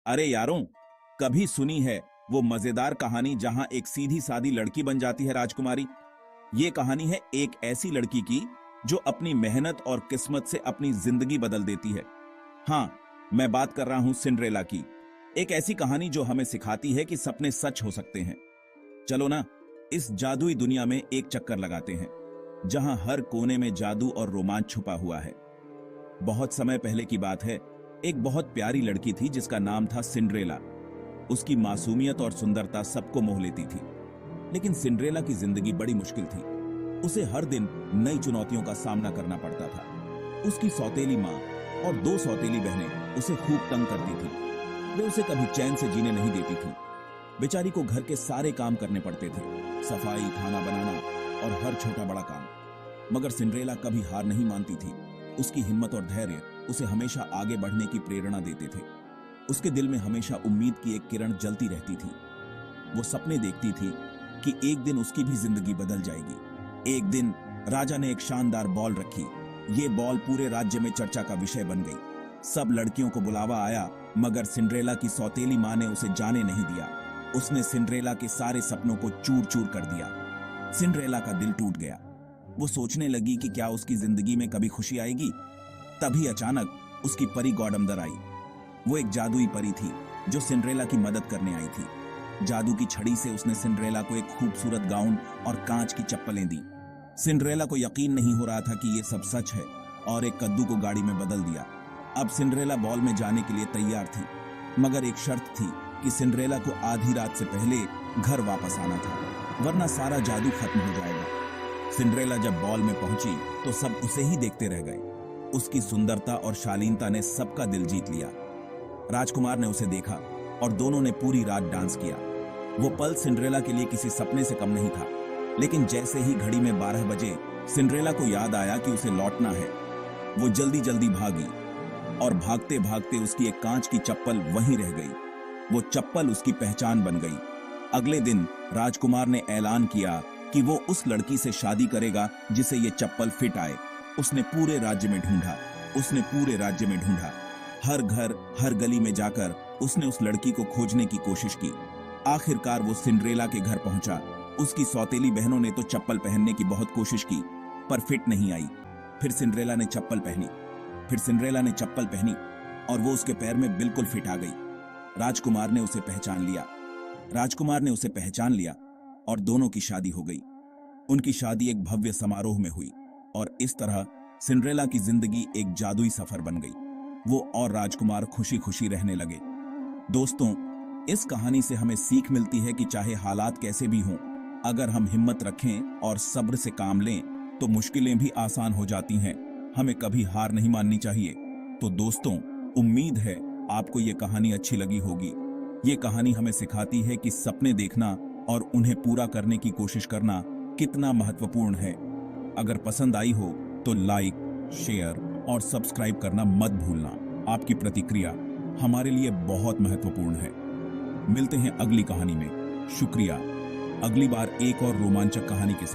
अरे यारों, कभी सुनी है वो मजेदार कहानी जहां एक सीधी सादी लड़की बन जाती है राजकुमारी। ये कहानी है एक ऐसी लड़की की जो अपनी मेहनत और किस्मत से अपनी जिंदगी बदल देती है। हाँ, मैं बात कर रहा हूं सिंड्रेला की। एक ऐसी कहानी जो हमें सिखाती है कि सपने सच हो सकते हैं। चलो ना, इस जादुई दुनिया में एक चक्कर लगाते हैं जहां हर कोने में जादू और रोमांच छुपा हुआ है। बहुत समय पहले की बात है। एक बहुत प्यारी लड़की थी जिसका नाम था सिंड्रेला। उसकी मासूमियत और सुंदरता सबको मोह लेती थी। लेकिन सिंड्रेला की जिंदगी बड़ी मुश्किल थी। उसे हर दिन नई चुनौतियों का सामना करना पड़ता था। उसकी सौतेली माँ और दो सौतेली बहनें उसे खूब तंग करती थी। वे उसे कभी चैन से जीने नहीं देती थी। बेचारी को घर के सारे काम करने पड़ते थे, सफाई, खाना बनाना और हर छोटा बड़ा काम। मगर सिंड्रेला कभी हार नहीं मानती थी। उसकी हिम्मत और धैर्य उसे हमेशा आगे बढ़ने की प्रेरणा देते थे। उसके दिल में हमेशा उम्मीद की एक किरण जलती रहती थी। वो सपने देखती थी कि एक दिन उसकी भी जिंदगी बदल जाएगी। एक दिन राजा ने एक शानदार बॉल रखी। ये बॉल पूरे राज्य में चर्चा का विषय बन गई। सब लड़कियों को बुलावा आया, मगर सिंड्रेला की सौतेली माँ ने उसे जाने नहीं दिया। उसने सिंड्रेला के सारे सपनों को चूर चूर कर दिया। सिंड्रेला का दिल टूट गया। वो सोचने लगी कि क्या उसकी जिंदगी में कभी खुशी आएगी। तभी अचानक उसकी परी गॉड अंदर आई। वो एक जादुई परी थी जो सिंड्रेला की मदद करने आई थी। जादू की छड़ी से उसने सिंड्रेला को एक खूबसूरत गाउन और कांच की चप्पलें दी। सिंड्रेला को यकीन नहीं हो रहा था कि ये सब सच है, और एक कद्दू को गाड़ी में बदल दिया। अब सिंड्रेला बॉल में जाने के लिए तैयार थी, मगर एक शर्त थी कि सिंड्रेला को आधी रात से पहले घर वापस आना था, वरना सारा जादू खत्म हो जाएगा। सिंड्रेला जब बॉल में पहुंची तो सब उसे ही देखते रह गए। उसकी सुंदरता और शालीनता ने सबका दिल जीत लिया। राजकुमार ने उसे देखा और दोनों ने पूरी रात डांस किया। वो पल सिंड्रेला के लिए किसी सपने से कम नहीं था। लेकिन जैसे ही घड़ी में 12 बजे सिंड्रेला को याद आया कि उसे लौटना है, वो जल्दी जल्दी भागी और भागते भागते उसकी एक कांच की चप्पल वहीं रह गई। वो चप्पल उसकी पहचान बन गई। अगले दिन राजकुमार ने ऐलान किया कि वो उस लड़की से शादी करेगा जिसे ये चप्पल फिट आए। उसने पूरे राज्य में ढूंढा। हर घर, हर गली में जाकर उसने उस लड़की को खोजने की कोशिश की। आखिरकार वो सिंड्रेला के घर पहुंचा। उसकी सौतेली बहनों ने तो चप्पल पहनने की बहुत कोशिश की, पर फिट नहीं आई। फिर सिंड्रेला ने चप्पल पहनी और वो उसके पैर में बिल्कुल फिट आ गई। राजकुमार ने उसे पहचान लिया और दोनों की शादी हो गई। उनकी शादी एक भव्य समारोह में हुई और इस तरह सिंड्रेला की जिंदगी एक जादुई सफर बन गई। वो और राजकुमार खुशी खुशी रहने लगे। दोस्तों, इस कहानी से हमें सीख मिलती है कि चाहे हालात कैसे भी हों, अगर हम हिम्मत रखें और सब्र से काम लें तो मुश्किलें भी आसान हो जाती हैं। हमें कभी हार नहीं माननी चाहिए। तो दोस्तों, उम्मीद है आपको ये कहानी अच्छी लगी होगी। ये कहानी हमें सिखाती है कि सपने देखना और उन्हें पूरा करने की कोशिश करना कितना महत्वपूर्ण है। अगर पसंद आई हो तो लाइक, शेयर और सब्सक्राइब करना मत भूलना। आपकी प्रतिक्रिया हमारे लिए बहुत महत्वपूर्ण है। मिलते हैं अगली कहानी में। शुक्रिया। अगली बार एक और रोमांचक कहानी के साथ।